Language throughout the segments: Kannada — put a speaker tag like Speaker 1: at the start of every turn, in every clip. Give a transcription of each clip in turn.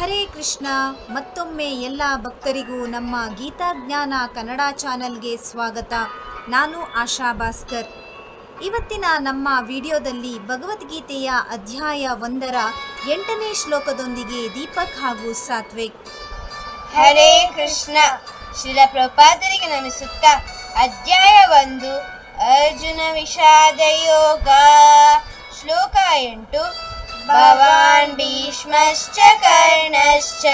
Speaker 1: ಹರೇ ಕೃಷ್ಣ. ಮತ್ತೊಮ್ಮೆ ಎಲ್ಲ ಭಕ್ತರಿಗೂ ನಮ್ಮ ಗೀತಾಜ್ಞಾನ ಕನ್ನಡ ಚಾನಲ್ಗೆ ಸ್ವಾಗತ. ನಾನು ಆಶಾ ಭಾಸ್ಕರ್. ಇವತ್ತಿನ ನಮ್ಮ ವಿಡಿಯೋದಲ್ಲಿ ಭಗವದ್ಗೀತೆಯ ಅಧ್ಯಾಯ 1ರ 8ನೇ ಶ್ಲೋಕದೊಂದಿಗೆ ದೀಪಕ್ ಹಾಗೂ ಸಾತ್ವಿಕ್.
Speaker 2: ಹರೇ ಕೃಷ್ಣ. ಶ್ರೀಲ ಪ್ರಭುಪಾದರಿಗೆ ನಮಿಸುತ್ತಾ ಅಧ್ಯಾಯ 1 ಅರ್ಜುನ ವಿಷಾದ ಯೋಗ. ಶ್ಲೋಕ 8. ಭವಾನ್ ಭೀಷ್ಮಶ್ಚ ಕರ್ಣಶ್ಚ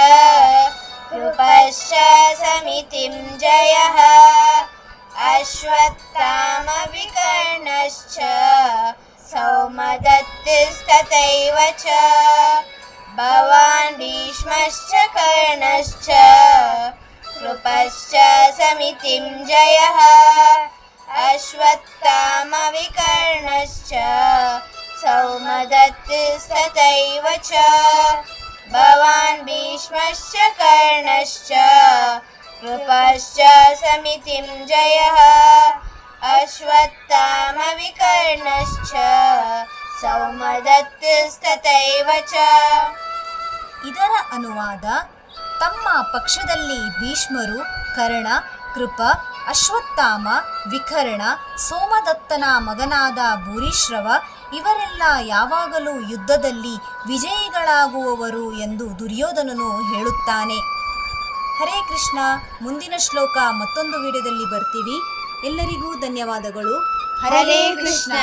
Speaker 2: ಕೃಪಶ್ಚ ಸಮಿತಿಂ ಜಯಃ ಅಶ್ವತ್ಥಾಮ ವಿಕರ್ಣಶ್ಚ ಸೌಮದತ್ತಿಸ್ತಥೈವ ಚ. ಭವಾನ್ ಭೀಷ್ಮಶ್ಚ ಕರ್ಣಶ್ಚ ಕೃಪಶ್ಚ ಸಮಿತಿಂ ಜಯಃ ಅಶ್ವತ್ಥಾಮ ವಿಕರ್ಣಶ್ಚ ಸೌಮದತ್ತಿಸ್ತಥೈವ ಚ. ಭವಾನ್ ಭೀಷ್ಮಶ್ಚ ಕರ್ಣಶ್ಚ ಕೃಪಶ್ಚ ಸಮಿತಿಂ ಜಯಃ ಅಶ್ವತ್ಥಾಮ ವಿಕರ್ಣಶ್ಚ ಸೌಮದತ್ತಿಸ್ತಥೈವ ಚ.
Speaker 1: ಇದರ ಅನುವಾದ: ತಮ್ಮ ಪಕ್ಷದಲ್ಲಿ ಭೀಷ್ಮರು, ಕರ್ಣ, ಕೃಪ, ಅಶ್ವತ್ಥಾಮ, ವಿಕರ್ಣ, ಸೋಮದತ್ತನ ಮಗನಾದ ಭೂರಿಶ್ರವ ಇವರೆಲ್ಲ ಯಾವಾಗಲೂ ಯುದ್ಧದಲ್ಲಿ ವಿಜಯಿಗಳಾಗುವವರು ಎಂದು ದುರ್ಯೋಧನನು ಹೇಳುತ್ತಾನೆ. ಹರೇ ಕೃಷ್ಣ. ಮುಂದಿನ ಶ್ಲೋಕ ಮತ್ತೊಂದು ವಿಡಿಯೋದಲ್ಲಿ ಬರ್ತೀವಿ. ಎಲ್ಲರಿಗೂ ಧನ್ಯವಾದಗಳು.
Speaker 2: ಹರೇ ಕೃಷ್ಣ.